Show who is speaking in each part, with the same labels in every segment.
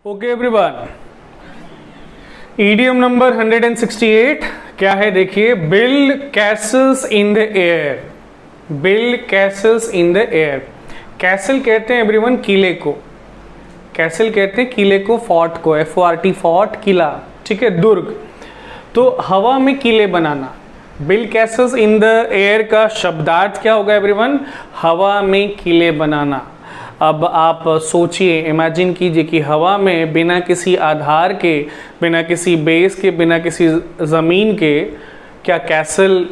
Speaker 1: Okay everyone, idiom number 168 क्या है देखिए, build castles in the air. Build castles in the air. Castle कहते हैं एवरीवन किले को, कैसल कहते हैं किले को, फोर्ट को, FORT फोर्ट, किला, ठीक है, दुर्ग। तो हवा में किले बनाना, build castles in the air का शब्दार्थ क्या होगा एवरीवन, हवा में किले बनाना। अब आप सोचिए, इमेजिन कीजिए कि हवा में बिना किसी आधार के, बिना किसी बेस के, बिना किसी ज़मीन के क्या कैसल,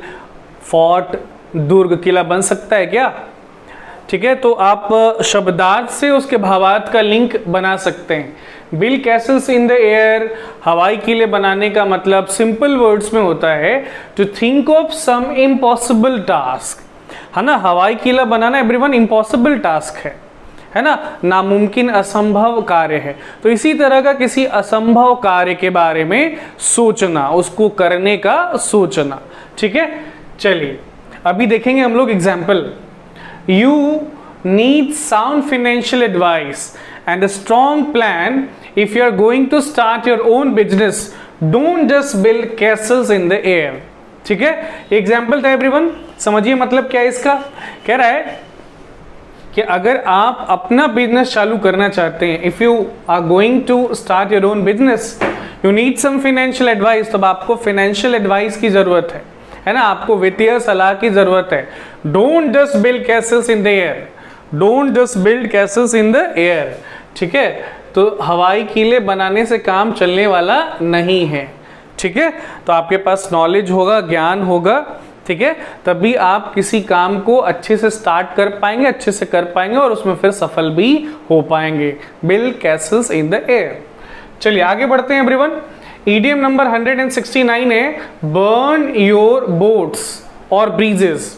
Speaker 1: फोर्ट, दुर्ग, किला बन सकता है क्या? ठीक है, तो आप शब्दार्थ से उसके भावार्थ का लिंक बना सकते हैं। Build castles in the air, हवाई किले बनाने का मतलब सिंपल वर्ड्स में होता है to think of some impossible task, है ना। हवाई किला बनाना एवरीवन इम्पॉसिबल टास्क है ना, नामुमकिन, असंभव कार्य है। तो इसी तरह का किसी असंभव कार्य के बारे में सोचना, उसको करने का सोचना, ठीक है। चलिए अभी देखेंगे हम लोग example. You need sound financial advice and a strong plan if you are going to start your own business, don't just build castles in the air. ठीक है, एग्जाम्पल था एवरीवन, समझिए मतलब क्या है इसका। कह रहा है कि अगर आप अपना बिजनेस चालू करना चाहते हैं, if you are going to start your own business, you need some financial advice, तब आपको फाइनेंशियल एडवाइस की जरूरत है ना, आपको वित्तीय सलाह की जरूरत है। Don't just build castles in the air, don't just build castles in the air. ठीक है, तो हवाई किले बनाने से काम चलने वाला नहीं है। ठीक है, तो आपके पास नॉलेज होगा, ज्ञान होगा, ठीक है, तभी आप किसी काम को अच्छे से स्टार्ट कर पाएंगे, अच्छे से कर पाएंगे और उसमें फिर सफल भी हो पाएंगे। Build castles in the air. चलिए आगे बढ़ते हैं एवरीवन। ईडियम नंबर 169 है बर्न योर बोट्स और ब्रीजेस।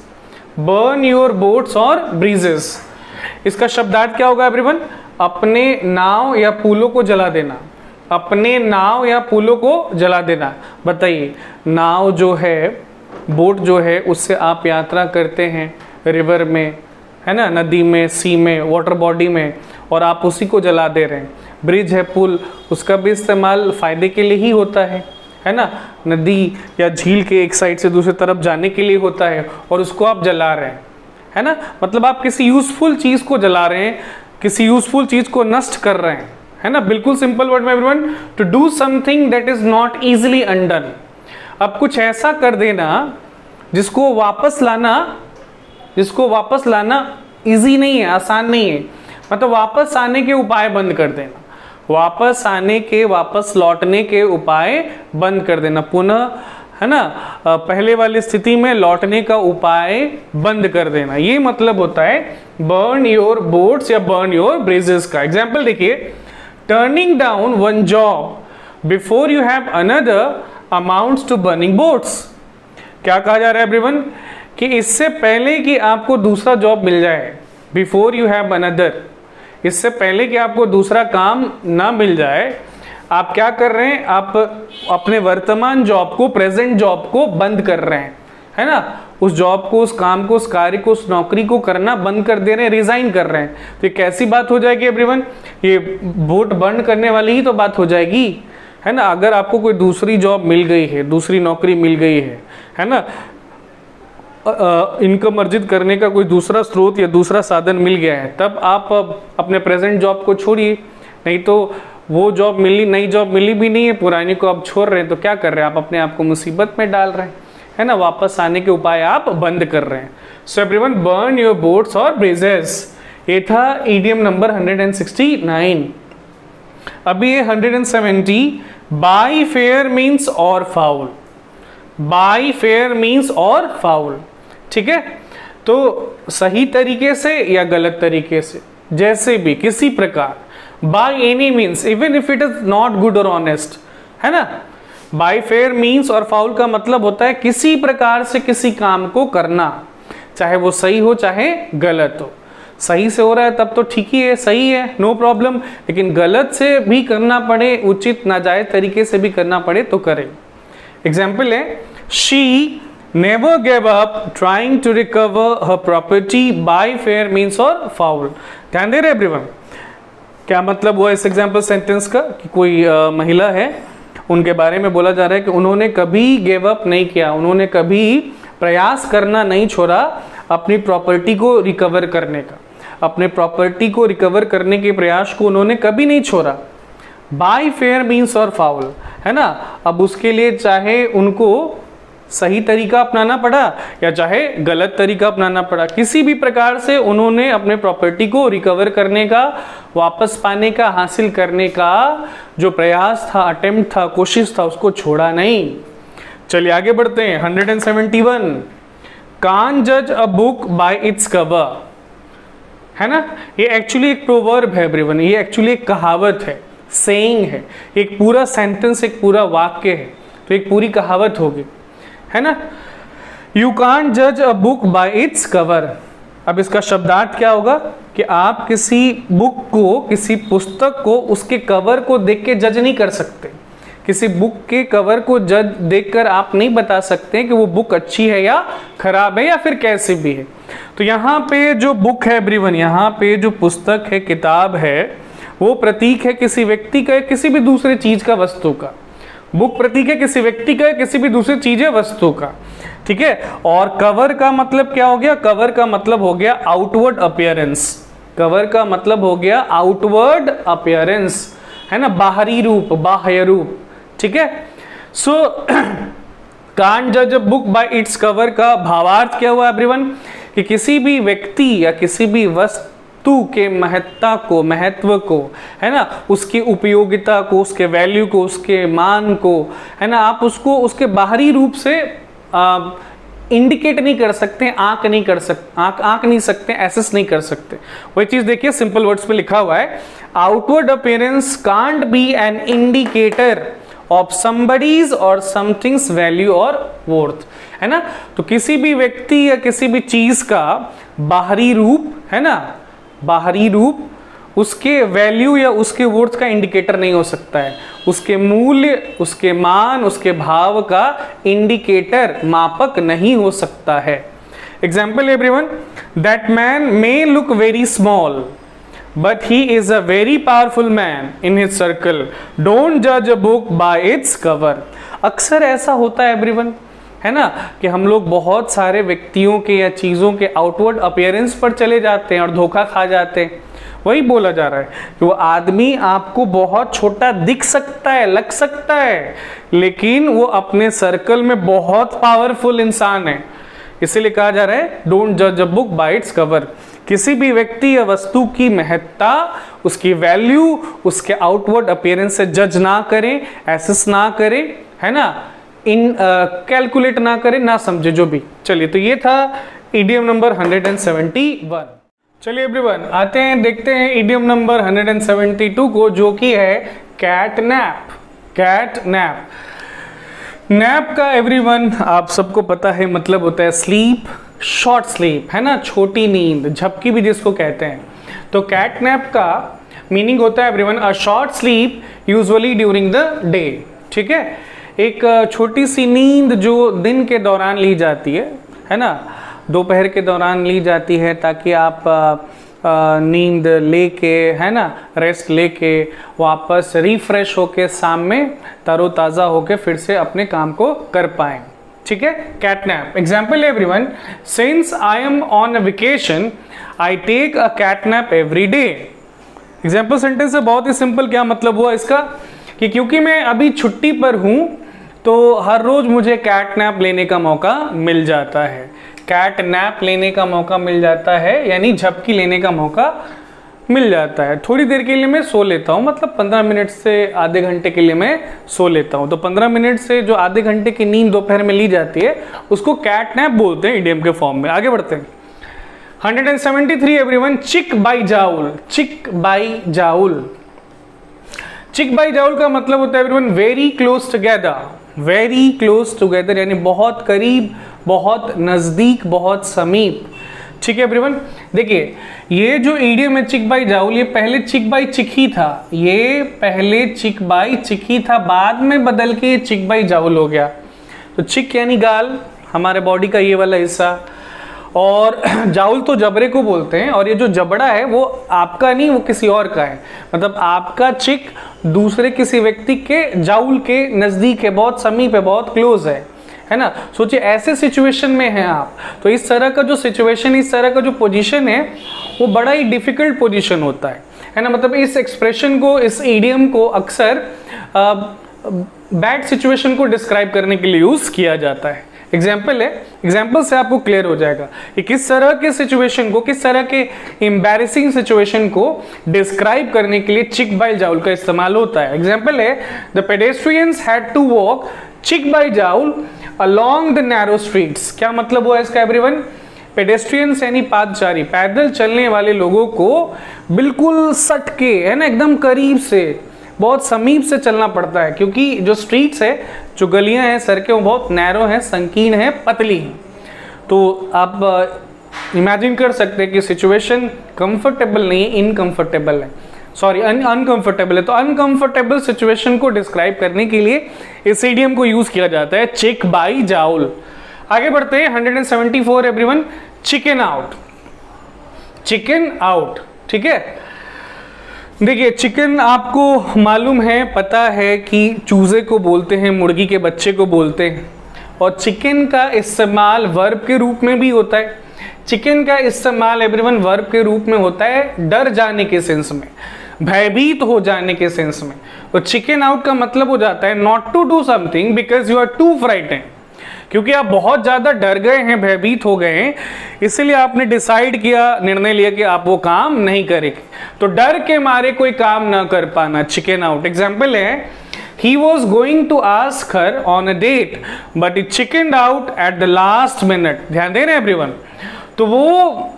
Speaker 1: बर्न योर बोट्स और ब्रीजेस, इसका शब्दार्थ क्या होगा एवरीवन, अपने नाव या पुलों को जला देना। अपने नाव या पुलों को जला देना। बताइए, नाव जो है, बोट जो है, उससे आप यात्रा करते हैं रिवर में, है ना, नदी में, सी में, वाटर बॉडी में, और आप उसी को जला दे रहे हैं। ब्रिज है, पुल, उसका भी इस्तेमाल फायदे के लिए ही होता है ना, नदी या झील के एक साइड से दूसरी तरफ जाने के लिए होता है, और उसको आप जला रहे हैं, है ना। मतलब आप किसी यूजफुल चीज को जला रहे हैं, किसी यूजफुल चीज को नष्ट कर रहे हैं, है ना। बिल्कुल सिंपल वर्ड में everyone, to do something that is not easily undone. अब कुछ ऐसा कर देना जिसको वापस लाना इजी नहीं है, आसान नहीं है। मतलब वापस आने के उपाय बंद कर देना, वापस आने के, वापस लौटने के उपाय बंद कर देना, पुनः, है ना, पहले वाली स्थिति में लौटने का उपाय बंद कर देना। ये मतलब होता है बर्न योर बोट्स या बर्न योर ब्रिजेस का। एग्जाम्पल देखिए, turning down one job before you have another amounts to burning boats. क्या कहा जा रहा है एवरीवन, कि इससे पहले कि आपको दूसरा जॉब मिल जाए, बिफोर यू हैव अनदर, इससे पहले कि आपको दूसरा काम ना मिल जाए, आप क्या कर रहे हैं, आप अपने वर्तमान जॉब को, प्रेजेंट जॉब को बंद कर रहे हैं, है ना। उस जॉब को, उस काम को, उस कार्य को, उस नौकरी को करना बंद कर दे रहे हैं, रिजाइन कर रहे हैं। तो ये कैसी बात हो जाएगी एवरीवन, ये बोट बर्न करने वाली ही तो बात हो जाएगी, है ना। अगर आपको कोई दूसरी जॉब मिल गई है, दूसरी नौकरी मिल गई है ना, इनकम अर्जित करने का कोई दूसरा स्रोत या दूसरा साधन मिल गया है, तब आप अपने प्रेजेंट जॉब को छोड़िए। नहीं तो वो जॉब मिली, नई जॉब मिली भी नहीं है, पुरानी को आप छोड़ रहे हैं, तो क्या कर रहे हैं, आप अपने आप को मुसीबत में डाल रहे हैं, है ना। वापस आने के उपाय आप बंद कर रहे हैं। So everyone, burn your boats और ब्रिजेस, ये था ईडियम नंबर 169। अभी ये 170, बाई फेयर मीन्स और फाउल। बाई फेयर मीन्स और फाउल, ठीक है। तो सही तरीके से या गलत तरीके से, जैसे भी, किसी प्रकार, by any means, even if it is not good और ऑनेस्ट, है ना। बाई फेयर मीन्स और फाउल का मतलब होता है किसी प्रकार से किसी काम को करना, चाहे वो सही हो चाहे गलत हो। सही से हो रहा है तब तो ठीक ही है, सही है, नो प्रॉब्लम, लेकिन गलत से भी करना पड़े, उचित नाजायज तरीके से भी करना पड़े तो करें। एग्जाम्पल है, she never gave up trying to recover her property by fair means और फाउल। ध्यान दे रहे एवरीवन, क्या मतलब हुआ इस एग्जाम्पल सेंटेंस का कि कोई महिला है, उनके बारे में बोला जा रहा है कि उन्होंने कभी गिव अप नहीं किया, उन्होंने कभी प्रयास करना नहीं छोड़ा अपनी प्रॉपर्टी को रिकवर करने का, अपने प्रॉपर्टी को रिकवर करने के प्रयास को उन्होंने कभी नहीं छोड़ा। बाय फेयर मीन्स और फाउल, है ना। अब उसके लिए चाहे उनको सही तरीका अपनाना पड़ा या चाहे गलत तरीका अपनाना पड़ा, किसी भी प्रकार से उन्होंने अपने प्रॉपर्टी को रिकवर करने का, वापस पाने का, हासिल करने का जो प्रयास था, अटेम्प्ट था, कोशिश था, उसको छोड़ा नहीं। चलिए आगे बढ़ते हैं। 171 कांट जज a book by its cover, है ना। ये एक्चुअली एक प्रोवर्ब है एवरीवन, ये एक्चुअली एक कहावत है, सेइंग है, एक पूरा सेंटेंस, एक पूरा वाक्य है, तो एक पूरी कहावत होगी, है ना। यू कांट जज a book by its cover. अब इसका शब्दार्थ क्या होगा कि आप किसी बुक को, किसी पुस्तक को उसके कवर को देख के जज नहीं कर सकते। किसी बुक के कवर को जज देखकर आप नहीं बता सकते कि वो बुक अच्छी है या खराब है या फिर कैसी भी है। तो यहाँ पे जो बुक है एवरीवन, यहाँ पे जो पुस्तक है, किताब है, वो प्रतीक है किसी व्यक्ति का, किसी भी दूसरे चीज का, वस्तु का। बुक प्रतीक है किसी व्यक्ति का, किसी भी दूसरी चीज है, वस्तु का, ठीक है। और कवर का मतलब क्या हो गया? कवर का मतलब हो गया आउटवर्ड अपीयरेंस। कवर का मतलब हो गया आउटवर्ड अपीयरेंस, है ना, बाहरी रूप, बाह्य रूप, ठीक है। सो कांट जज a book by its cover का भावार्थ क्या हुआ एवरीवन? कि किसी भी व्यक्ति या किसी भी वस्तु के महत्ता को, महत्व को, है ना, उसकी उपयोगिता को, उसके वैल्यू को, उसके मान को, है ना, आप उसको उसके बाहरी रूप से इंडिकेट नहीं कर सकते, आंक नहीं सकते, एसेस नहीं कर सकते। वही चीज देखिए सिंपल वर्ड्स पे लिखा हुआ है, outward appearance can't be an indicator of somebody's और समथिंग्स वैल्यू और वर्थ, है ना। तो किसी भी व्यक्ति या किसी भी चीज का बाहरी रूप, है ना, बाहरी रूप उसके वैल्यू या उसके वर्थ का इंडिकेटर नहीं हो सकता है। उसके मूल्य, उसके मान, उसके भाव का इंडिकेटर, मापक नहीं हो सकता है। Example everyone, that man may look very small but he is a very powerful man in his circle. Don't judge a book by its cover. अक्सर ऐसा होता है एवरीवन, है ना, कि हम लोग बहुत सारे व्यक्तियों के या चीज़ों के आउटवर्ड अपीयरेंस पर चले जाते हैं और धोखा खा जाते हैं। वही बोला जा रहा है कि वो आदमी आपको बहुत छोटा दिख सकता है, लग सकता है, लेकिन वो अपने सर्कल में बहुत पावरफुल इंसान है। इसीलिए कहा जा रहा है डोंट जज a book by its cover. किसी भी व्यक्ति या वस्तु की महत्ता, उसकी वैल्यू उसके आउटवर्ड अपीयरेंस से जज ना करें, एसेस ना करें, है ना, कैलकुलेट ना करें, ना समझे जो भी। चलिए, तो ये था इडियम नंबर 171। चलिए एवरीवन, आते हैं, देखते हैं इडियम नंबर 172 को, जो कि है cat nap. Cat nap, nap का एवरीवन आप सबको पता है मतलब होता है स्लीप, शॉर्ट स्लीप, है ना, छोटी नींद, झपकी भी जिसको कहते हैं। तो कैट नैप का मीनिंग होता है everyone a short sleep usually during the day, ठीक है। एक छोटी सी नींद जो दिन के दौरान ली जाती है ना, दोपहर के दौरान ली जाती है, ताकि आप नींद लेके, है ना, रेस्ट लेके वापस रिफ्रेश होके शाम में तरोताज़ा होके फिर से अपने काम को कर पाएं, ठीक है। Cat nap example everyone, since I am on a vacation I take a cat nap every day. Example sentence है, बहुत ही सिंपल। क्या मतलब हुआ इसका कि क्योंकि मैं अभी छुट्टी पर हूं तो हर रोज मुझे कैट नैप लेने का मौका मिल जाता है। कैट नैप लेने का मौका मिल जाता है यानी झपकी लेने का मौका मिल जाता है। थोड़ी देर के लिए मैं सो लेता हूँ, मतलब 15 मिनट से आधे घंटे के लिए मैं सो लेता हूँ। तो 15 मिनट से जो आधे घंटे की नींद दोपहर में ली जाती है उसको कैट नैप बोलते हैं इडियम के फॉर्म में। आगे बढ़ते हैं। 173 एवरीवन, चिक बाई जाउल। चिक बाई जाउल, चिक बाई जाउल का मतलब होता है everyone very close together. Very close together यानी बहुत करीब, बहुत नजदीक, बहुत समीप, ठीक है एवरीवन। देखिए ये जो इडियम है चिक बाई जाउल, ये पहले चिक बाई चिकी था, ये पहले चिक बाई चिकी था, बाद में बदल के चिक बाई जाउल हो गया। तो चिक यानी गाल, हमारे बॉडी का ये वाला हिस्सा, और जाउल तो जबड़े को बोलते हैं, और ये जो जबड़ा है वो आपका नहीं, वो किसी और का है। मतलब आपका चिक दूसरे किसी व्यक्ति के जाउल के नजदीक है, बहुत समीप है, बहुत क्लोज है ना। सोचिए ऐसे सिचुएशन में हैं आप, तो इस तरह का जो सिचुएशन, इस तरह का जो पोजीशन है वो बड़ा ही डिफिकल्ट पोजीशन होता है ना। मतलब इस एक्सप्रेशन को, इस इडियम को अक्सर बैड सिचुएशन को डिस्क्राइब करने के लिए यूज किया जाता है। एग्जाम्पल है, एग्जाम्पल से आपको क्लियर हो जाएगा कि किस तरह के सिचुएशन को, किस तरह के एम्बैरेसिंग सिचुएशन को डिस्क्राइब करने के लिए चिक बाय जाउल का इस्तेमाल होता है। एग्जाम्पल है, the pedestrians had to walk cheek by jowl along the narrow streets. क्या मतलब हुआ इसका एवरीवन? पेडेस्ट्रियंस यानी पादचारी, पैदल चलने वाले लोगों को बिल्कुल सट के, है ना, एकदम करीब से, बहुत समीप से चलना पड़ता है, क्योंकि जो स्ट्रीट्स है, जो गलियां हैं, सड़कें, वो बहुत नैरो हैं, संकीर्ण है, पतली हैं। तो आप इमेजिन कर सकते हैं कि सिचुएशन कंफर्टेबल नहीं है, इनकंफर्टेबल है, सॉरी अनकंफर्टेबल है। तो अनकंफर्टेबल सिचुएशन को डिस्क्राइब करने के लिए इस इडियम को यूज किया जाता है, चिक बाय जाउल। आगे बढ़ते हैं, 174 everyone, chicken out. Chicken out, ठीक है। देखिए चिकन आपको मालूम है, पता है कि चूजे को बोलते हैं, मुर्गी के बच्चे को बोलते हैं, और चिकन का इस्तेमाल वर्ब के रूप में भी होता है। चिकन का इस्तेमाल एवरीवन वर्ब के रूप में होता है डर जाने के सेंस में, भयभीत हो जाने के सेंस में। तो चिकन आउट का मतलब हो जाता है not to do something because you are too frightened, क्योंकि आप बहुत ज्यादा डर गए हैं, भयभीत हो गए हैं, इसलिए आपने डिसाइड किया, निर्णय लिया कि आप वो काम नहीं करेंगे। तो डर के मारे कोई काम ना कर पाना, चिकन आउट। एग्जाम्पल है, he was going to ask her on a date but he chickened out at the last minute। ध्यान दे रहे हैं एवरीवन? तो वो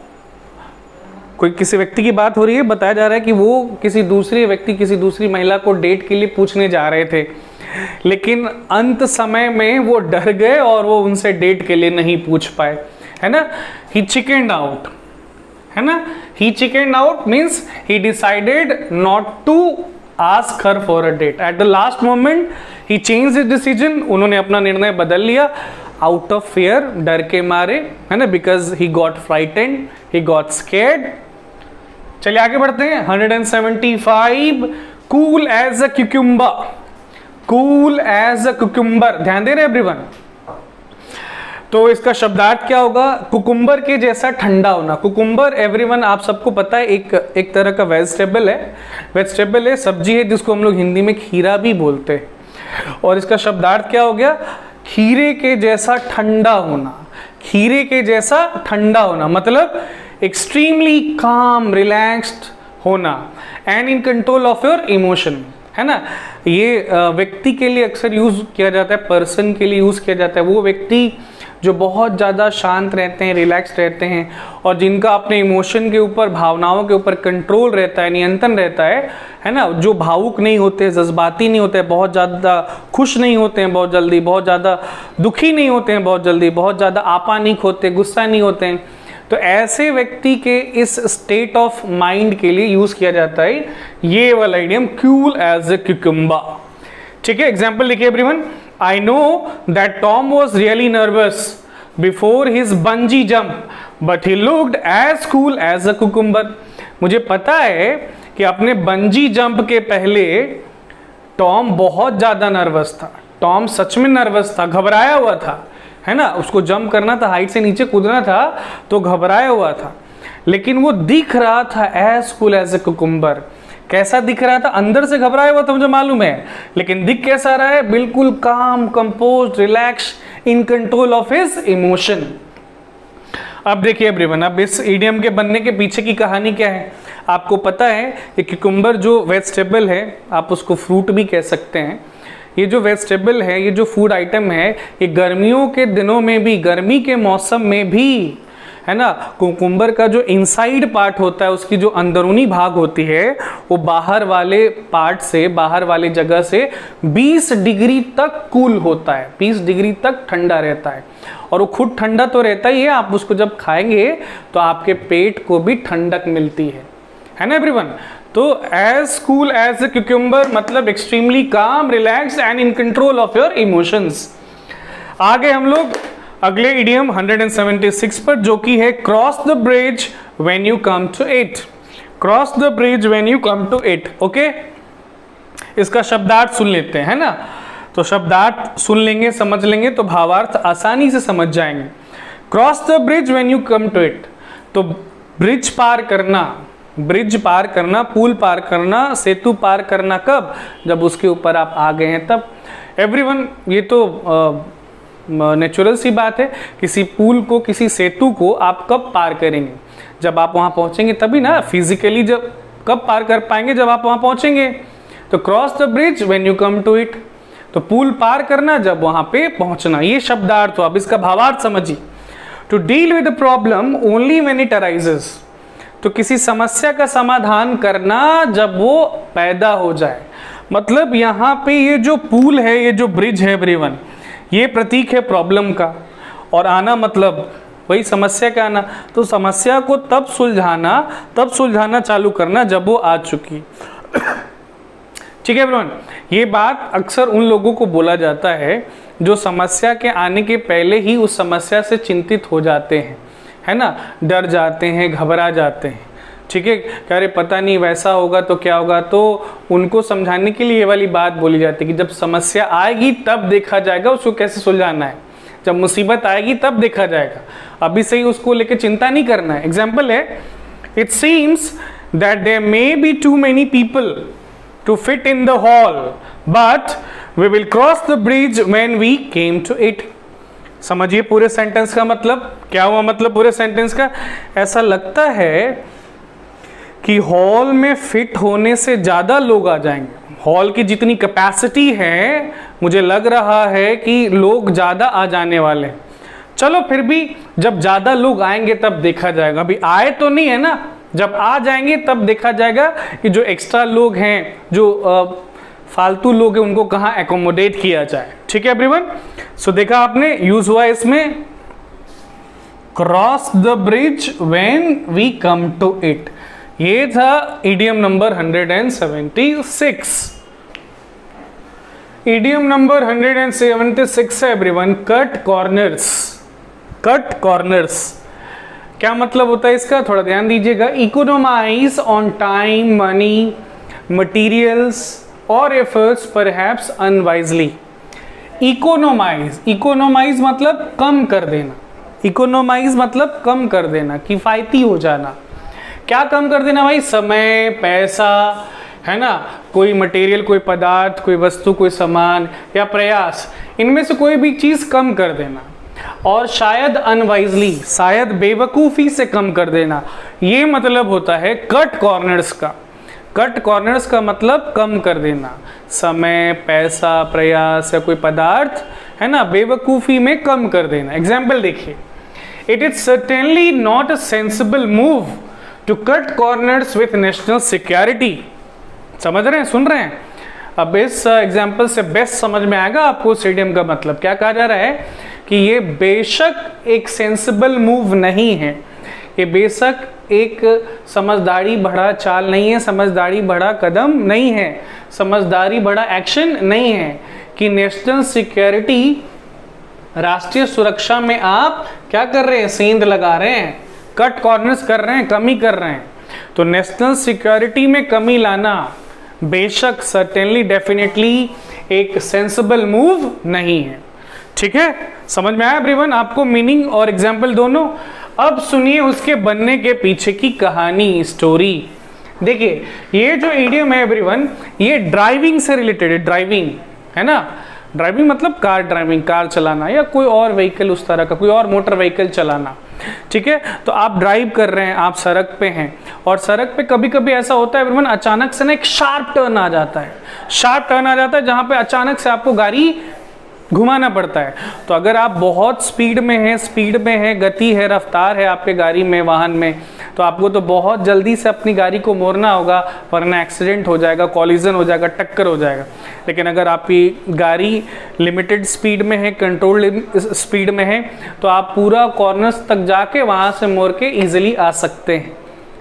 Speaker 1: कोई किसी व्यक्ति की बात हो रही है, बताया जा रहा है कि वो किसी दूसरी व्यक्ति, किसी दूसरी महिला को डेट के लिए पूछने जा रहे थे, लेकिन अंत समय में वो डर गए और वो उनसे डेट के लिए नहीं पूछ पाए, है ना। he chickened out, है ना। he chickened out means he decided not to ask her for a date at the last moment, he changed his decision। उन्होंने अपना निर्णय बदल लिया out of fear, डर के मारे, है ना, because he got frightened, he got scared। चलिए आगे बढ़ते हैं, 175, cool as a cucumber। cool as a cucumber, ध्यान दे रहे एवरीवन? तो इसका शब्दार्थ क्या होगा? कुकुम्बर के जैसा ठंडा होना। कुकुम्बर एवरीवन आप सबको पता है, एक तरह का वेजिटेबल है, सब्जी है, जिसको हम लोग हिंदी में खीरा भी बोलते हैं। और इसका शब्दार्थ क्या हो गया? खीरे के जैसा ठंडा होना। खीरे के जैसा ठंडा होना मतलब एक्सट्रीमली काम, रिलैक्स्ड होना, and in control of your emotion, है ना। ये व्यक्ति के लिए अक्सर यूज किया जाता है, पर्सन के लिए यूज किया जाता है। वो व्यक्ति जो बहुत ज़्यादा शांत रहते हैं, रिलैक्स रहते हैं, और जिनका अपने इमोशन के ऊपर, भावनाओं के ऊपर कंट्रोल रहता है, नियंत्रण रहता है ना। जो भावुक नहीं होते, जज्बाती नहीं होते, बहुत ज़्यादा खुश नहीं होते हैं बहुत जल्दी, बहुत ज़्यादा दुखी नहीं होते हैं बहुत जल्दी, बहुत ज़्यादा आपानिक होते, गुस्सा नहीं होते हैं। तो ऐसे व्यक्ति के इस स्टेट ऑफ माइंड के लिए यूज किया जाता है ये वाला idiom, cool as a cucumber. ठीक है, एग्जाम्पल लिखिए everyone. I know that Tom was really nervous before his bungee jump, but he looked as cool as a cucumber। मुझे पता है कि अपने बंजी जंप के पहले टॉम बहुत ज़्यादा नर्वस था। टॉम सच में नर्वस था, घबराया हुआ था, है ना। उसको जंप करना था, हाइट से नीचे कूदना था, तो घबराया हुआ था, लेकिन वो दिख रहा था as cool as a cucumber. कैसा दिख रहा था? अंदर से घबराया हुआ था, मुझे मालूम है, लेकिन दिख कैसा रहा है? बिल्कुल काम, composed, relax, in control of his emotion. अब देखिए एवरीवन, अब इस इडियम के बनने के पीछे की कहानी क्या है आपको पता है? ये क्यूकम्बर जो वेजिटेबल है, आप उसको फ्रूट भी कह सकते हैं। ये जो वेजिटेबल है, ये जो फूड आइटम है, ये गर्मियों के दिनों में भी, गर्मी के मौसम में भी, है ना, कुकुम्बर का जो इनसाइड पार्ट होता है, उसकी जो अंदरूनी भाग होती है, वो बाहर वाले पार्ट से, बाहर वाले जगह से 20 डिग्री तक कूल होता है, 20 डिग्री तक ठंडा रहता है। और वो खुद ठंडा तो रहता ही है, आप उसको जब खाएंगे तो आपके पेट को भी ठंडक मिलती है ना एवरीवन। तो as cool as a cucumber मतलब extremely calm, relax and in control of your emotions. आगे हम लोग अगले इडियम 176 पर, जो कि है cross the bridge when you come to it. Cross the bridge when you come to it. Okay, इसका शब्दार्थ सुन लेते हैं, है ना। तो शब्दार्थ सुन लेंगे, समझ लेंगे तो भावार्थ आसानी से समझ जाएंगे। Cross the bridge when you come to it, तो ब्रिज पार करना, ब्रिज पार करना, पुल पार करना, सेतु पार करना कब? जब उसके ऊपर आप आ गए हैं तब। एवरीवन, ये तो नेचुरल सी बात है, किसी पुल को, किसी सेतु को आप कब पार करेंगे? जब आप वहां पहुंचेंगे तभी ना। फिजिकली जब कब पार कर पाएंगे? जब आप वहां पहुंचेंगे। तो cross the bridge when you come to it, तो पुल पार करना, जब वहां पे पहुंचना, ये शब्दार्थ हो। अब इसका भावार्थ समझिए। To deal with the problem only when it arises, तो किसी समस्या का समाधान करना जब वो पैदा हो जाए। मतलब यहाँ पे ये जो पुल है, ये जो ब्रिज है एवरीवन, ये प्रतीक है प्रॉब्लम का, और आना मतलब वही समस्या का आना। तो समस्या को तब सुलझाना चालू करना जब वो आ चुकी। ठीक है एवरीवन, ये बात अक्सर उन लोगों को बोला जाता है जो समस्या के आने के पहले ही उस समस्या से चिंतित हो जाते हैं, है ना, डर जाते हैं, घबरा जाते हैं। ठीक है, कह रहे पता नहीं वैसा होगा तो क्या होगा, तो उनको समझाने के लिए ये वाली बात बोली जाती है कि जब समस्या आएगी तब देखा जाएगा उसको कैसे सुलझाना है। जब मुसीबत आएगी तब देखा जाएगा, अभी से ही उसको लेकर चिंता नहीं करना है। एग्जाम्पल है, it seems that there may be too many people to fit in the hall, but we will cross the bridge when we came to it। समझिए पूरे सेंटेंस का मतलब क्या हुआ। मतलब पूरे सेंटेंस का ऐसा लगता है कि हॉल में फिट होने से ज़्यादा लोग आ जाएंगे। हॉल की जितनी कैपेसिटी है, मुझे लग रहा है कि लोग ज़्यादा आ जाने वाले हैं। चलो फिर भी जब ज़्यादा लोग आएंगे तब देखा जाएगा। अभी आए तो नहीं है ना, जब आ जाएंगे तब देखा जाएगा कि जो एक्स्ट्रा लोग हैं, जो फालतू लोग हैं, उनको कहाँ एकोमोडेट किया जाए। ठीक है एवरीवन, सो देखा आपने यूज हुआ इसमें cross the bridge when we come to it. ये था इडियम नंबर 176। इडियम नंबर 176 है everyone, cut corners. Cut corners क्या मतलब होता है इसका? थोड़ा ध्यान दीजिएगा। Economize on time, money, materials और efforts perhaps unwisely. Economize, economize मतलब कम कर देना। इकोनोमाइज मतलब कम कर देना, किफायती हो जाना। क्या कम कर देना भाई? समय, पैसा, है ना, कोई मटेरियल, कोई पदार्थ, कोई वस्तु, कोई सामान या प्रयास, इनमें से कोई भी चीज कम कर देना। और शायद अनवाइजली, शायद बेवकूफ़ी से कम कर देना, ये मतलब होता है कट कॉर्नर्स का। कट कॉर्नर्स का मतलब कम कर देना, समय, पैसा, प्रयास या कोई पदार्थ, है ना, बेवकूफ़ी में कम कर देना। एग्जाम्पल देखिए, it is certainly not a sensible move to cut corners with national security. समझ रहे हैं, सुन रहे हैं? अब इस एग्जाम्पल से बेस्ट समझ में आएगा आपको स्टेडियम का मतलब। क्या कहा जा रहा है कि ये बेशक एक सेंसिबल मूव नहीं है, ये बेशक एक समझदारी भरा चाल नहीं है, समझदारी भरा कदम नहीं है, समझदारी भरा एक्शन नहीं है कि नेशनल सिक्योरिटी, राष्ट्रीय सुरक्षा में आप क्या कर रहे हैं? सेंध लगा रहे हैं, कट कॉर्नर्स कर रहे हैं, कमी कर रहे हैं। तो नेशनल सिक्योरिटी में कमी लाना बेशक, सर्टेनली, डेफिनेटली एक सेंसिबल मूव नहीं है। ठीक है, समझ में आया एवरीवन आपको मीनिंग और एग्जाम्पल दोनों? अब सुनिए उसके बनने के पीछे की कहानी, स्टोरी। देखिए ये जो इडियम है एवरीवन, ये ड्राइविंग से रिलेटेड है। ड्राइविंग, है ना, ड्राइविंग मतलब कार ड्राइविंग, कार चलाना या कोई और व्हीकल, उस तरह का कोई और मोटर व्हीकल चलाना। ठीक है, तो आप ड्राइव कर रहे हैं, आप सड़क पे हैं, और सड़क पे कभी कभी ऐसा होता है एवरीवन, अचानक से ना एक शार्प टर्न आ जाता है। शार्प टर्न आ जाता है जहाँ पे अचानक से आपको गाड़ी घुमाना पड़ता है। तो अगर आप बहुत स्पीड में है, गति है, रफ्तार है आपके गाड़ी में, वाहन में, तो आपको तो बहुत जल्दी से अपनी गाड़ी को मोड़ना होगा, वरना एक्सीडेंट हो जाएगा, कॉलिजन हो जाएगा, टक्कर हो जाएगा। लेकिन अगर आपकी गाड़ी लिमिटेड स्पीड में है, कंट्रोल्ड स्पीड में है, तो आप पूरा कॉर्नर्स तक जाके वहाँ से मोड़ के ईजिली आ सकते हैं,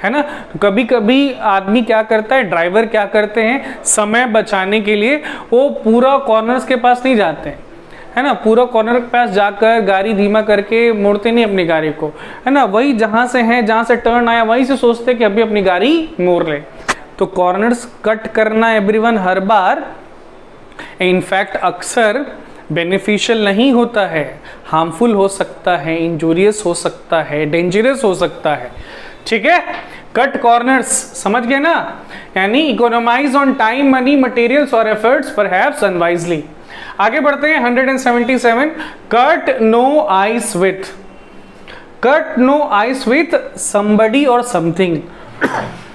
Speaker 1: है ना। तो कभी कभी आदमी क्या करता है, ड्राइवर क्या करते हैं, समय बचाने के लिए वो पूरा कॉर्नर्स के पास नहीं जाते हैं, है ना, पूरा कॉर्नर के पास जाकर गाड़ी धीमा करके मोड़ते नहीं अपनी गाड़ी को, है ना, वही जहां से है, जहां से टर्न आया वहीं से सोचते कि अभी अपनी गाड़ी मोड़ ले। तो कॉर्नर्स कट करना एवरीवन हर बार इनफैक्ट अक्सर बेनिफिशियल नहीं होता है, हार्मफुल हो सकता है, इंजूरियस हो सकता है, डेंजरस हो सकता है। ठीक है, कट कॉर्नर्स समझ गए ना, यानी economize on time, money, materials और एफर्ट्स परहैप्स अनवाइजली। आगे बढ़ते हैं 177, cut no ice with, cut no ice with somebody और something,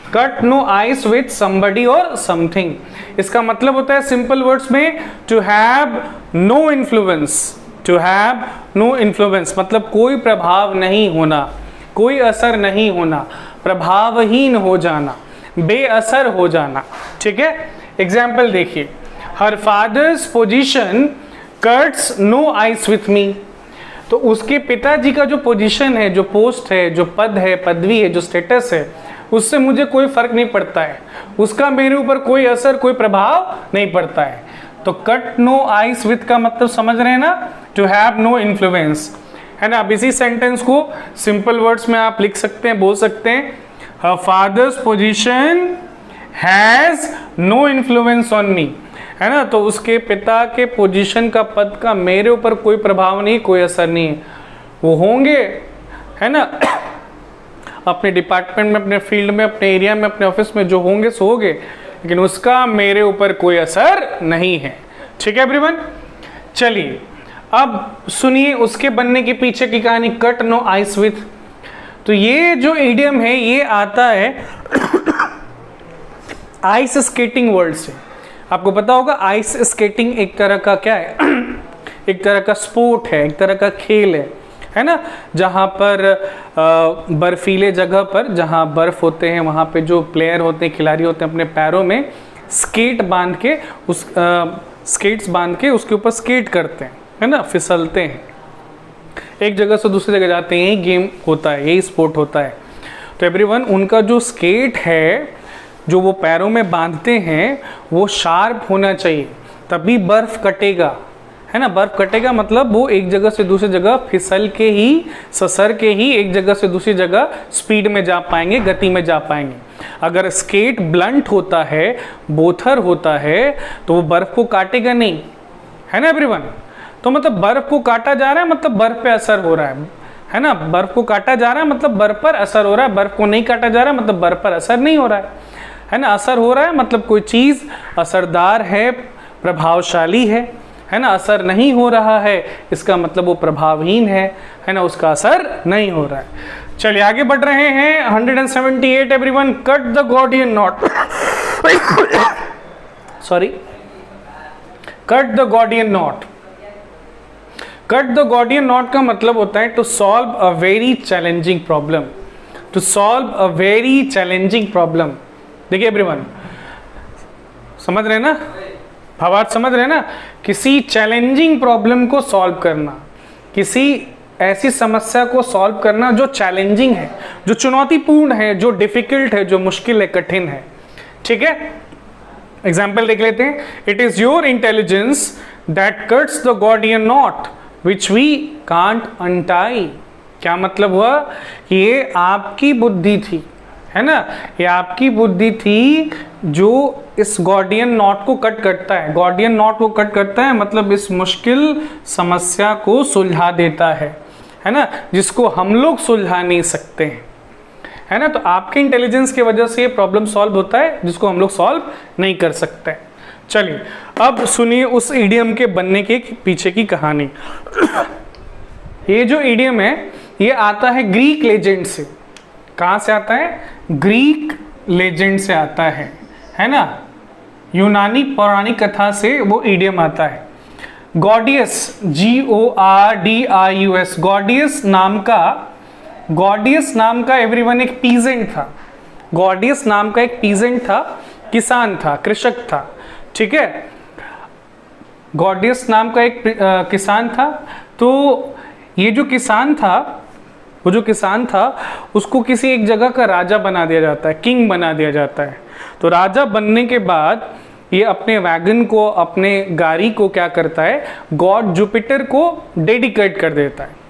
Speaker 1: cut no ice with somebody और समथिंग। इसका मतलब होता है सिंपल वर्ड्स में to have no influence, to have no influence मतलब कोई प्रभाव नहीं होना, कोई असर नहीं होना, प्रभावहीन हो जाना, बेअसर हो जाना। ठीक है, एग्जाम्पल देखिए, her father's position cuts no ice with me. तो उसके पिताजी का जो पोजीशन है, जो पोस्ट है, जो पद है, पदवी है, जो स्टेटस है, उससे मुझे कोई फर्क नहीं पड़ता है, उसका मेरे ऊपर कोई असर, कोई प्रभाव नहीं पड़ता है। तो कट नो आइस विथ का मतलब समझ रहे हैं ना, टू हैव नो इन्फ्लुएंस, है ना। अब इसी सेंटेंस को सिंपल वर्ड्स में आप लिख सकते हैं, बोल सकते हैं, her father's position has no influence on me, है ना। तो उसके पिता के पोजीशन का, पद का मेरे ऊपर कोई प्रभाव नहीं, कोई असर नहीं है। वो होंगे, है ना, अपने डिपार्टमेंट में, अपने फील्ड में, अपने एरिया में, अपने ऑफिस में जो होंगे सो होंगे, लेकिन उसका मेरे ऊपर कोई असर नहीं है। ठीक है एवरीवन, चलिए अब सुनिए उसके बनने के पीछे की कहानी, कट नो आइस विथ। तो ये जो इडियम है ये आता है आइस स्केटिंग वर्ड से। आपको पता होगा आइस स्केटिंग एक तरह का क्या है एक तरह का स्पोर्ट है, एक तरह का खेल है ना, जहाँ पर बर्फीले जगह पर जहाँ बर्फ होते हैं वहाँ पे जो प्लेयर होते हैं, खिलाड़ी होते हैं, अपने पैरों में स्केट बांध के स्केट्स बांध के उसके ऊपर स्केट करते हैं, है ना, फिसलते हैं, एक जगह से दूसरी जगह जाते हैं। यही गेम होता है, यही स्पोर्ट होता है। तो एवरीवन, उनका जो स्केट है जो वो पैरों में बांधते हैं वो शार्प होना चाहिए, तभी बर्फ कटेगा, है ना। बर्फ कटेगा मतलब वो एक जगह से दूसरी जगह फिसल के ही, ससर के ही एक जगह से दूसरी जगह स्पीड में जा पाएंगे, गति में जा पाएंगे। अगर स्केट ब्लंट होता है, बोथर होता है, तो वो बर्फ को काटेगा नहीं, है ना एवरीवन। तो मतलब बर्फ को काटा जा रहा है मतलब बर्फ पे असर हो रहा है ना। बर्फ को काटा जा रहा है मतलब बर्फ पर असर हो रहा है, बर्फ को नहीं काटा जा रहा है मतलब बर्फ पर असर नहीं हो रहा है ना। असर हो रहा है मतलब कोई चीज असरदार है, प्रभावशाली है ना। असर नहीं हो रहा है इसका मतलब वो प्रभावहीन है ना, उसका असर नहीं हो रहा है। चलिए आगे बढ़ रहे हैं 178 everyone, cut the Gordian knot sorry cut the Gordian knot. Cut the Gordian knot का मतलब होता है to solve a very challenging problem, to solve a very challenging problem. देखिए एवरीवन, समझ रहे ना, भावार्थ समझ रहे ना, किसी चैलेंजिंग प्रॉब्लम को सॉल्व करना, किसी ऐसी समस्या को सॉल्व करना जो चैलेंजिंग है, जो चुनौतीपूर्ण है, जो डिफिकल्ट है, जो मुश्किल है, कठिन है। ठीक है, एग्जाम्पल देख लेते हैं। It is your intelligence that cuts the Gordian knot which we can't untie. क्या मतलब हुआ कि ये आपकी बुद्धि थी, है ना, ये आपकी बुद्धि थी जो इस गॉर्डियन नॉट को कट करता है। गॉर्डियन नॉट को कट करता है मतलब इस मुश्किल समस्या को सुलझा देता है ना, जिसको हम लोग सुलझा नहीं सकते हैं, है ना। तो आपके इंटेलिजेंस की वजह से ये प्रॉब्लम सॉल्व होता है जिसको हम लोग सॉल्व नहीं कर सकते। चलिए अब सुनिए उस इडियम के बनने के पीछे की कहानी। ये जो इडियम है ये आता है ग्रीक लेजेंड से। कहाँ से आता है? ग्रीक लेजेंड से आता है ना, यूनानी पौराणिक कथा से वो इडियम आता है। गॉडियस, GORDIUS, गॉडियस नाम का एवरीवन एक पीजेंट था। गॉडियस नाम का एक पीजेंट था, किसान था, कृषक था। ठीक है, गॉडियस नाम का एक किसान था। तो ये जो किसान था, वो जो किसान था उसको किसी एक जगह का राजा बना दिया जाता है, किंग बना दिया जाता है। तो राजा बनने के बाद ये अपने वैगन को, अपने गाड़ी को क्या करता है, गॉड जुपिटर को डेडिकेट कर देता है।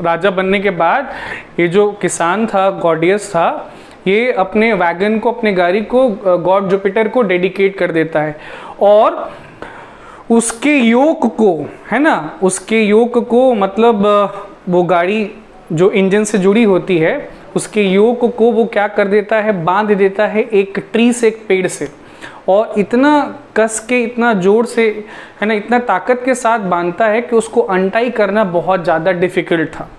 Speaker 1: राजा बनने के बाद ये जो किसान था, गॉडियस था, ये अपने वैगन को, अपने गाड़ी को गॉड जुपिटर को डेडिकेट कर देता है और उसके योक को, है ना, उसके योक को मतलब वो गाड़ी जो इंजन से जुड़ी होती है उसके योक को वो क्या कर देता है, बांध देता है एक ट्री से, एक पेड़ से, और इतना कस के, इतना जोर से, है ना, इतना ताकत के साथ बांधता है कि उसको अनटाई करना बहुत ज़्यादा डिफिकल्ट था।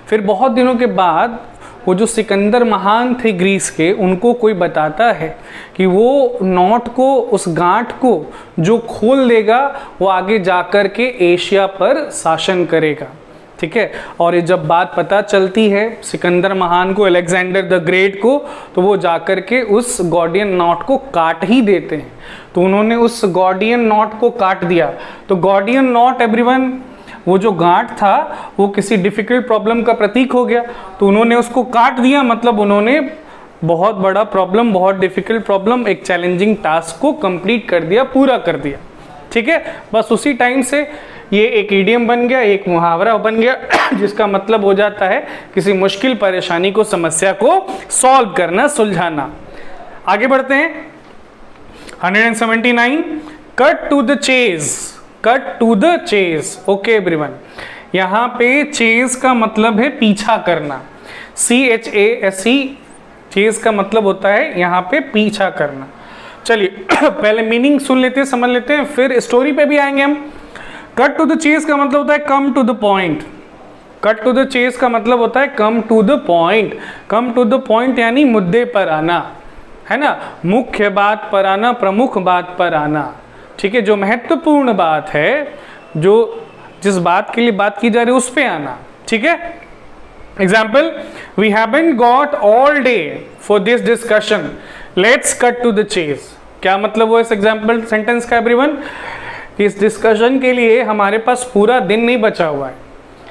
Speaker 1: फिर बहुत दिनों के बाद वो जो सिकंदर महान थे ग्रीस के, उनको कोई बताता है कि वो नॉट को, उस गांठ को जो खोल देगा वो आगे जाकर के एशिया पर शासन करेगा। ठीक है, और ये जब बात पता चलती है सिकंदर महान को, अलेक्जेंडर द ग्रेट को, तो वो जाकर के उस गॉर्डियन नॉट को काट ही देते हैं। तो उन्होंने उस गॉर्डियन नॉट को काट दिया। तो गॉर्डियन नॉट एवरीवन, वो जो गांठ था वो किसी डिफिकल्ट प्रॉब्लम का प्रतीक हो गया, तो उन्होंने उसको काट दिया, मतलब उन्होंने बहुत बड़ा प्रॉब्लम, बहुत डिफिकल्ट प्रॉब्लम, एक चैलेंजिंग टास्क को कंप्लीट कर दिया, पूरा कर दिया। ठीक है, बस उसी टाइम से ये एक इडियम बन गया, एक मुहावरा बन गया, जिसका मतलब हो जाता है किसी मुश्किल परेशानी को, समस्या को सॉल्व करना, सुलझाना। आगे बढ़ते हैं 179, cut to the chase, cut to the chase. Okay everyone, यहाँ पे चेज का मतलब है पीछा करना, CHASE, चेज का मतलब होता है यहाँ पे पीछा करना। चलिए पहले मीनिंग सुन लेते हैं, समझ लेते हैं, फिर स्टोरी पे भी आएंगे हम। कट टू द चेज का मतलब होता है come to the point. Cut to the chase का मतलब होता है come to the point. Come to the point यानी मुद्दे पर आना, है ना, मुख्य बात पर आना, प्रमुख बात पर आना। ठीक है, जो महत्वपूर्ण बात है, जो जिस बात के लिए बात की जा रही है उस पे आना। ठीक है, example, we haven't got all day for this discussion, let's cut to the chase. क्या मतलब वो इस एग्जाम्पल सेंटेंस का एवरीवन? इस डिस्कशन के लिए हमारे पास पूरा दिन नहीं बचा हुआ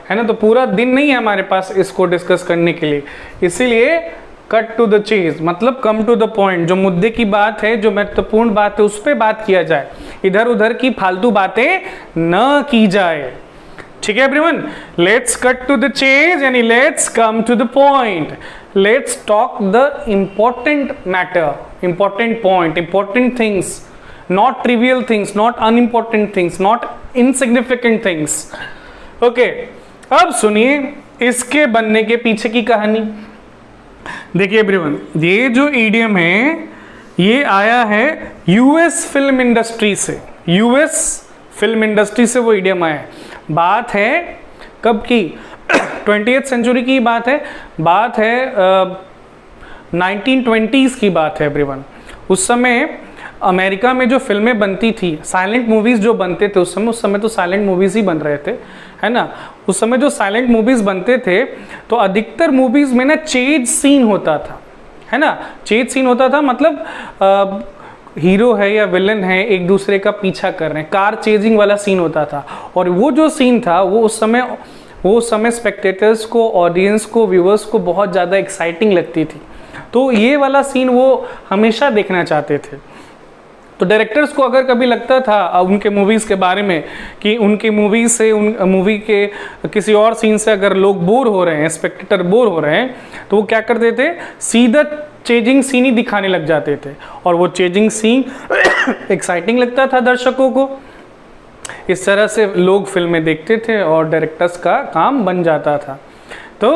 Speaker 1: है ना, तो पूरा दिन नहीं है हमारे पास इसको डिस्कस करने के लिए, इसीलिए कट टू द चेज मतलब कम टू द पॉइंट, जो मुद्दे की बात है, जो महत्वपूर्ण बात है, उस पर बात किया जाए, इधर उधर की फालतू बातें न की जाए। ठीक है everyone, let's cut to the chase यानी let's come to the point, let's talk the important matter, important point, important things, not trivial things, not unimportant things, not insignificant things. Okay, अब सुनिए इसके बनने के पीछे की कहानी। देखिए एवरीवन, ये जो इडियम है ये आया है यूएस फिल्म इंडस्ट्री से, यूएस फिल्म इंडस्ट्री से वो इडियम आया है। बात है कब की? 20th सेंचुरी की बात है, बात है 1920s की बात है एवरीवन। उस समय अमेरिका में जो फिल्में बनती थी, साइलेंट मूवीज जो बनते थे उस समय तो साइलेंट मूवीज ही बन रहे थे, है ना। उस समय जो साइलेंट मूवीज बनते थे तो अधिकतर मूवीज में ना चेज सीन होता था, है ना, चेज सीन होता था, मतलब हीरो है या विलन है एक दूसरे का पीछा कर रहे हैं, कार चेजिंग वाला सीन होता था। और वो जो सीन था वो उस समय स्पेक्टेटर्स को, ऑडियंस को, व्यूअर्स को बहुत ज़्यादा एक्साइटिंग लगती थी, तो ये वाला सीन वो हमेशा देखना चाहते थे। तो डायरेक्टर्स को अगर कभी लगता था उनके मूवीज़ के बारे में कि उनकी मूवी से, उन मूवी के किसी और सीन से अगर लोग बोर हो रहे हैं, स्पेक्टेटर बोर हो रहे हैं, तो वो क्या करते थे, सीधा चेजिंग सीन ही दिखाने लग जाते थे, और वो चेजिंग सीन एक्साइटिंग लगता था दर्शकों को। इस तरह से लोग फिल्में देखते थे और डायरेक्टर्स का काम बन जाता था। तो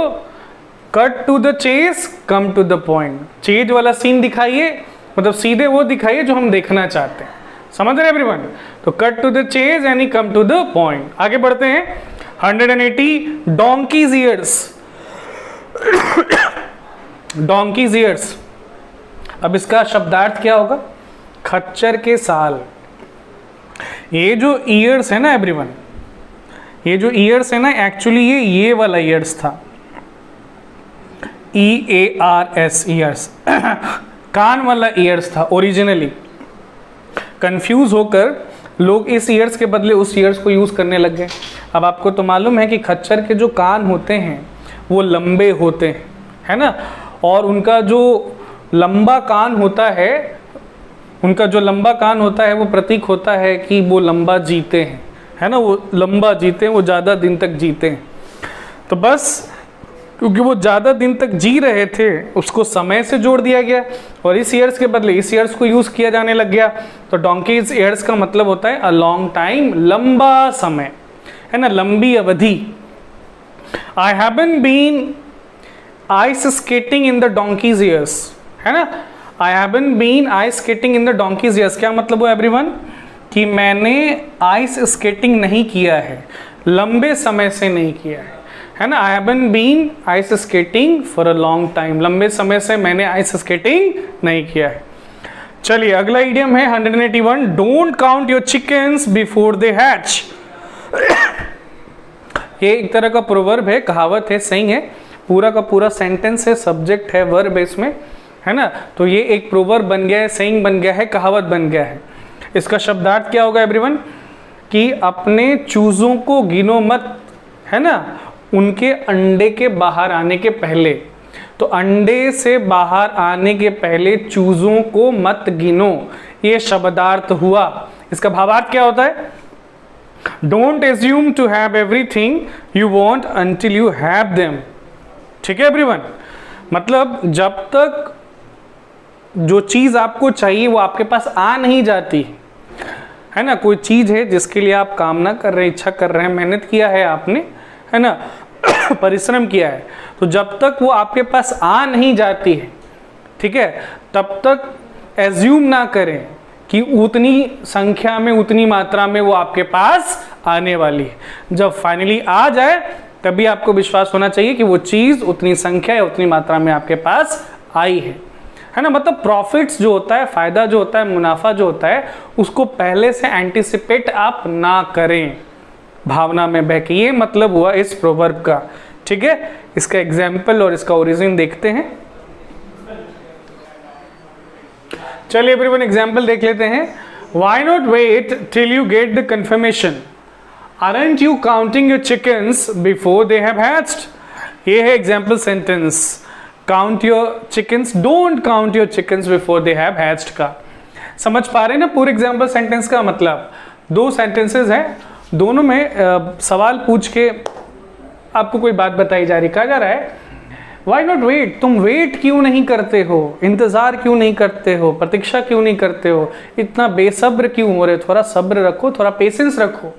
Speaker 1: cut to the chase, come to the point, chase वाला सीन दिखाइए, मतलब सीधे वो दिखाइए जो हम देखना चाहते हैं। समझ रहे एवरीवन? तो कट टू द चेज यानी कम टू द पॉइंट। आगे बढ़ते हैं 180, डोंकीज ईयर्स। डोंकीज ईयर्स, अब इसका शब्दार्थ क्या होगा? खच्चर के साल। ये जो ईयर्स है ना एवरीवन, ये जो ईयर्स है ना, एक्चुअली ये वाला ईयर्स था, EARS, ईयर्स कान वाला ईयर्स था ओरिजिनली। कंफ्यूज होकर लोग इस ईयर्स के बदले उस ईयर्स को यूज करने लग गए। अब आपको तो मालूम है कि खच्चर के जो कान होते हैं वो लंबे होते हैं, है ना, और उनका जो लंबा कान होता है उनका जो लंबा कान होता है वो प्रतीक होता है कि वो लंबा जीते हैं, है ना, वो लंबा जीते हैं, वो ज़्यादा दिन तक जीते हैं। तो बस क्योंकि वो ज़्यादा दिन तक जी रहे थे उसको समय से जोड़ दिया गया और इस ईयर्स के बदले इस ईयर्स को यूज़ किया जाने लग गया। तो डोंकीज ईयर्स का मतलब होता है अ लॉन्ग टाइम, लंबा समय, है ना, लंबी अवधि। I haven't been ice skating in the donkey's years, है ना, I haven't been ice skating in the donkey's years. क्या मतलब हुआ एवरीवन कि मैंने आइस स्केटिंग नहीं किया है, लंबे समय से नहीं किया है ना। I haven't been ice skating for a long time, लंबे समय से मैंने आइस स्केटिंग नहीं किया है। चलिए अगला इडियम है 181, don't count your chickens before they hatch. ये एक तरह का प्रोवर्ब है, कहावत है, सही है, पूरा का पूरा सेंटेंस है, सब्जेक्ट है, वर्ब इसमें, है ना। तो ये एक प्रोवर्ब बन गया है, सेइंग बन गया है, कहावत बन गया है। इसका शब्दार्थ क्या होगा एवरीवन कि अपने चूजों को गिनो मत, है ना, उनके अंडे के बाहर आने के पहले। तो अंडे से बाहर आने के पहले चूजों को मत गिनो, ये शब्दार्थ हुआ। इसका भावार्थ क्या होता है? Don't assume to have everything you want until you have them. ठीक है एवरीवन, मतलब जब तक जो चीज आपको चाहिए वो आपके पास आ नहीं जाती, है ना, कोई चीज है जिसके लिए आप कामना कर रहे हैं, इच्छा कर रहे हैं, मेहनत किया है आपने, है ना, परिश्रम किया है, तो जब तक वो आपके पास आ नहीं जाती है, ठीक है, तब तक एज्यूम ना करें कि उतनी संख्या में, उतनी मात्रा में वो आपके पास आने वाली है। जब फाइनली आ जाए तभी आपको विश्वास होना चाहिए कि वो चीज उतनी संख्या या उतनी मात्रा में आपके पास आई है ना। मतलब प्रॉफिट्स जो होता है, फायदा जो होता है, मुनाफा जो होता है, उसको पहले से एंटिसिपेट आप ना करें भावना में बह के, ये मतलब हुआ इस प्रोवर्ब का। ठीक है, इसका एग्जाम्पल और इसका ओरिजिन देखते हैं। चलिए एवरीवन एग्जाम्पल देख लेते हैं। Why not wait till you get the confirmation? Aren't you counting your chickens before they have hatched? ये है example sentence, count your chickens, don't count your chickens before they have hatched का। समझ पा रहे हैं ना पूरे एग्जाम्पल सेंटेंस का मतलब? दो सेंटेंसेस हैं, दोनों में सवाल पूछ के आपको कोई बात बताई जा रही, कहा जा रहा है वाई नॉट वेट, तुम वेट क्यों नहीं करते हो, इंतजार क्यों नहीं करते हो, प्रतीक्षा क्यों नहीं करते हो, इतना बेसब्र क्यों हो रहे, थोड़ा सब्र रखो, थोड़ा पेशेंस रखो,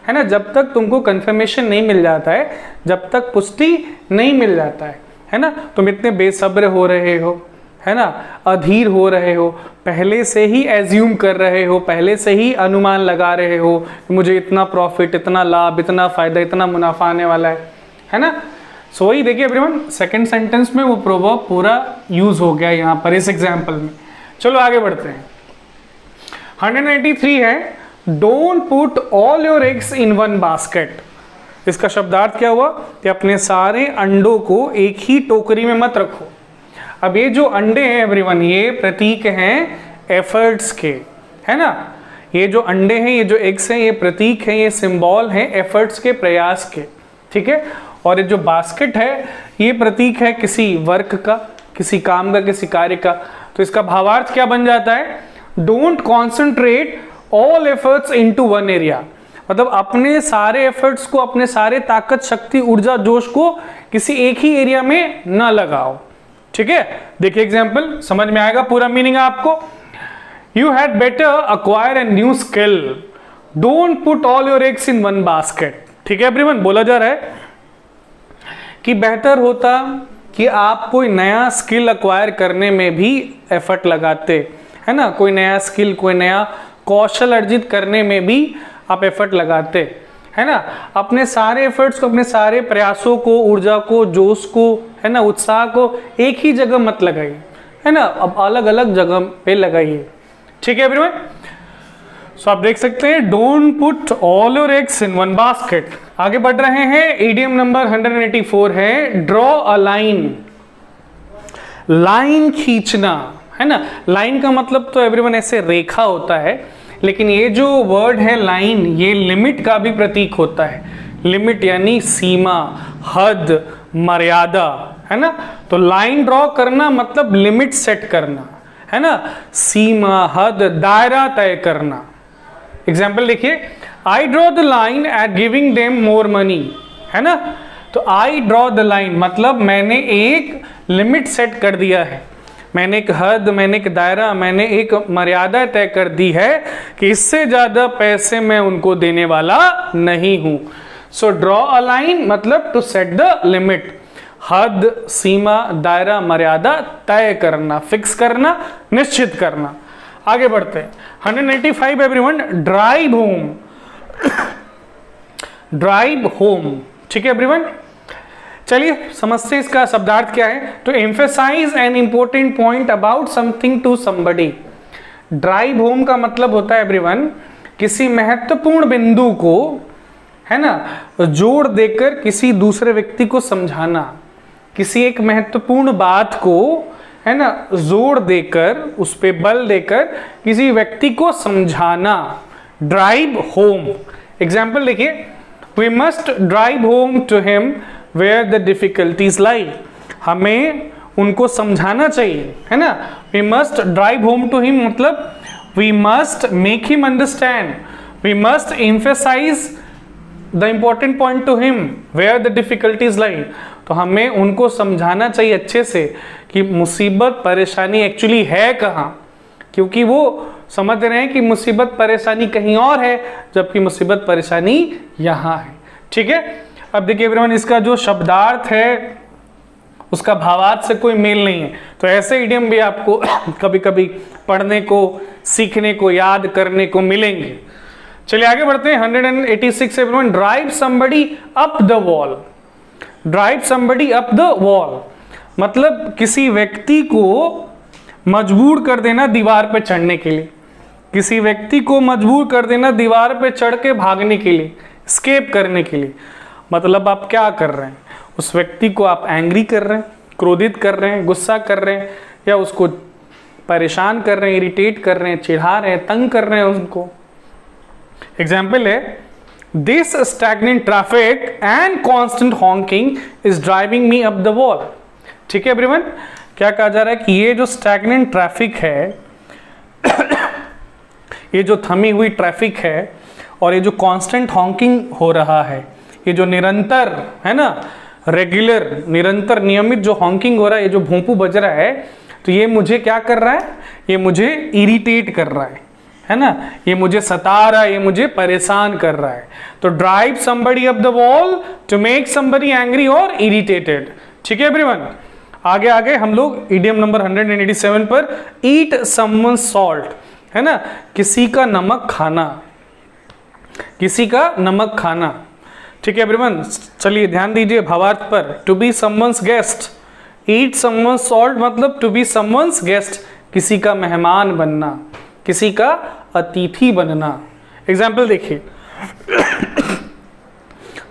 Speaker 1: है ना। जब तक तुमको कंफर्मेशन नहीं मिल जाता है, जब तक पुष्टि नहीं मिल जाता है ना, तुम इतने बेसब्र हो रहे हो, है ना, अधीर हो रहे हो, पहले से ही एज्यूम कर रहे हो, पहले से ही अनुमान लगा रहे हो कि मुझे इतना प्रॉफिट, इतना लाभ, इतना फायदा, इतना मुनाफा आने वाला है ना। सो वही देखिए एवरीवन, सेकंड सेंटेंस में वो प्रोवर्ब पूरा यूज हो गया यहाँ पर इस एग्जाम्पल में। चलो आगे बढ़ते हैं। 193 है, don't put all your eggs in one basket. इसका शब्दार्थ क्या हुआ कि अपने सारे अंडों को एक ही टोकरी में मत रखो। अब ये जो अंडे हैं एवरीवन, ये प्रतीक हैं एफर्ट्स के, है ना। ये जो अंडे हैं, ये जो एग्स हैं, ये प्रतीक हैं, ये सिंबल हैं एफर्ट्स के, प्रयास के, ठीक है। और ये जो बास्केट है, ये प्रतीक है किसी वर्क का, किसी काम का, किसी कार्य का। तो इसका भावार्थ क्या बन जाता है? Don't concentrate all efforts into one area. मतलब अपने सारे एफर्ट्स को, अपने सारे ताकत, शक्ति, ऊर्जा, जोश को किसी एक ही एरिया में ना लगाओ। ठीक है, देखिए एग्जाम्पल, समझ में आएगा पूरा मीनिंग आपको। You had better acquire a new skill, don't put all your eggs in one basket. ठीक है एवरीवन, बोला जा रहा है कि बेहतर होता कि आप कोई नया स्किल अक्वायर करने में भी एफर्ट लगाते, है ना, कोई नया स्किल, कोई नया कौशल अर्जित करने में भी आप एफर्ट लगाते, है ना। अपने सारे एफर्ट्स को, अपने सारे प्रयासों को, ऊर्जा को, जोश को, है ना, उत्साह को एक ही जगह मत लगाइए, है ना, अब अलग अलग जगह पे लगाइए। ठीक है एवरीवन, सो आप देख सकते हैं don't put all your eggs in one basket. आगे बढ़ रहे हैं, इडियम नंबर 184 है, ड्रॉ अ लाइन। लाइन खींचना, है ना। लाइन का मतलब तो एवरीवन ऐसे रेखा होता है, लेकिन ये जो वर्ड है लाइन, ये लिमिट का भी प्रतीक होता है। लिमिट यानी सीमा, हद, मर्यादा, है ना। तो लाइन ड्रॉ करना मतलब लिमिट सेट करना, है ना, सीमा, हद, दायरा तय करना। एग्जाम्पल देखिए, I draw the line at giving them more money, है ना। तो आई ड्रॉ द लाइन मतलब मैंने एक लिमिट सेट कर दिया है, मैंने एक हद, मैंने एक दायरा, मैंने एक मर्यादा तय कर दी है कि इससे ज्यादा पैसे मैं उनको देने वाला नहीं हूं। सो ड्रॉ अ लाइन मतलब टू सेट द लिमिट, हद, सीमा, दायरा, मर्यादा तय करना, फिक्स करना, निश्चित करना। आगे बढ़ते हैं 185 everyone, drive home, drive home, ठीक है एवरीवन। चलिए समझते इसका शब्दार्थ क्या है। तो emphasize an important point about something to somebody. Drive home का मतलब होता है एवरीवन किसी महत्वपूर्ण बिंदु को, है ना, जोर देकर किसी दूसरे व्यक्ति को समझाना, किसी एक महत्वपूर्ण बात को, है ना, जोर देकर, उस पे बल देकर किसी व्यक्ति को समझाना, ड्राइव होम। एग्जाम्पल देखिए, we must drive home to him where the difficulties lie. हमें उनको समझाना चाहिए, है ना। We must drive home to him मतलब we must make him understand, we must emphasize the important point to him where the difficulties lie. तो हमें उनको समझाना चाहिए अच्छे से कि मुसीबत परेशानी एक्चुअली है कहाँ, क्योंकि वो समझ रहे हैं कि मुसीबत परेशानी कहीं और है जबकि मुसीबत परेशानी यहाँ है, ठीक है। अब देखिए एवरीवन, इसका जो शब्दार्थ है उसका भावार्थ से कोई मेल नहीं है, तो ऐसे इडियम भी आपको कभी कभी पढ़ने को, सीखने को, याद करने को मिलेंगे। चलिए आगे बढ़ते हैं 186 everyone, drive somebody up the wall. Drive somebody up the wall मतलब किसी व्यक्ति को मजबूर कर देना दीवार पे चढ़ने के लिए, किसी व्यक्ति को मजबूर कर देना दीवार पे चढ़ के भागने के लिए, स्केप करने के लिए। मतलब आप क्या कर रहे हैं, उस व्यक्ति को आप एंग्री कर रहे हैं, क्रोधित कर रहे हैं, गुस्सा कर रहे हैं, या उसको परेशान कर रहे हैं, इरिटेट कर रहे हैं, चिढ़ा रहे हैं, तंग कर रहे हैं उनको। एग्जाम्पल है, this stagnant traffic and constant Hawking is driving me up the wall. ठीक है एवरीवन, क्या कहा जा रहा है कि ये जो स्टैग्नेंट ट्रैफिक है ये जो थमी हुई ट्रैफिक है और ये जो कांस्टेंट हॉकिंग हो रहा है, ये जो निरंतर, है ना, रेगुलर, निरंतर, नियमित जो हॉकिंग हो रहा है, ये जो भोंपू बज रहा है, तो ये मुझे क्या कर रहा है, ये मुझे इरिटेट कर रहा है ना, ये मुझे सता रहा है, ये मुझे परेशान कर रहा है। तो drive somebody up the wall to make somebody angry और इरिटेटेड। ठीक है एवरीवन, आगे आगे हम लोग इडियम नंबर 187 पर ईट समवन सॉल्ट, है ना, किसी का नमक खाना, किसी का नमक खाना। ठीक है एवरीवन, चलिए ध्यान दीजिए भावार्थ पर। To be someone's guest, eat someone salt मतलब टू बी समवन्स गेस्ट, किसी का मेहमान बनना, किसी का अतिथि बनना। एग्जाम्पल देखिए,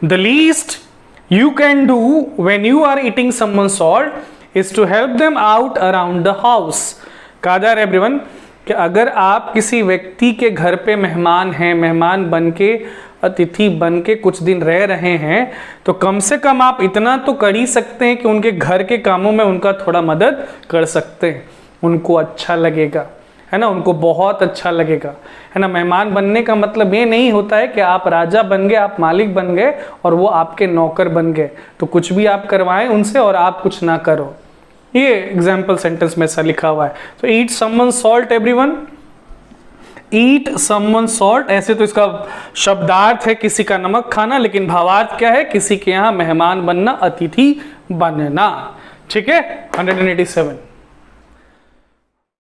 Speaker 1: the least you can do when you are eating someone's salt is to help them out around the house। कहा जा रहा है एवरीवन कि अगर आप किसी व्यक्ति के घर पे मेहमान हैं, मेहमान बन के, अतिथि बन के कुछ दिन रह रहे हैं, तो कम से कम आप इतना तो कर ही सकते हैं कि उनके घर के कामों में उनका थोड़ा मदद कर सकते हैं। उनको अच्छा लगेगा, है ना, उनको बहुत अच्छा लगेगा, है ना। मेहमान बनने का मतलब ये नहीं होता है कि आप राजा बन गए, आप मालिक बन गए और वो आपके नौकर बन गए, तो कुछ भी आप करवाएं उनसे और आप कुछ ना करो। ये एग्जाम्पल सेंटेंस में ऐसा लिखा हुआ है। तो ईट समवन सॉल्ट एवरीवन, ईट समवन सॉल्ट, ऐसे तो इसका शब्दार्थ है किसी का नमक खाना, लेकिन भावार्थ क्या है, किसी के यहाँ मेहमान बनना, अतिथि बनना। ठीक है 187।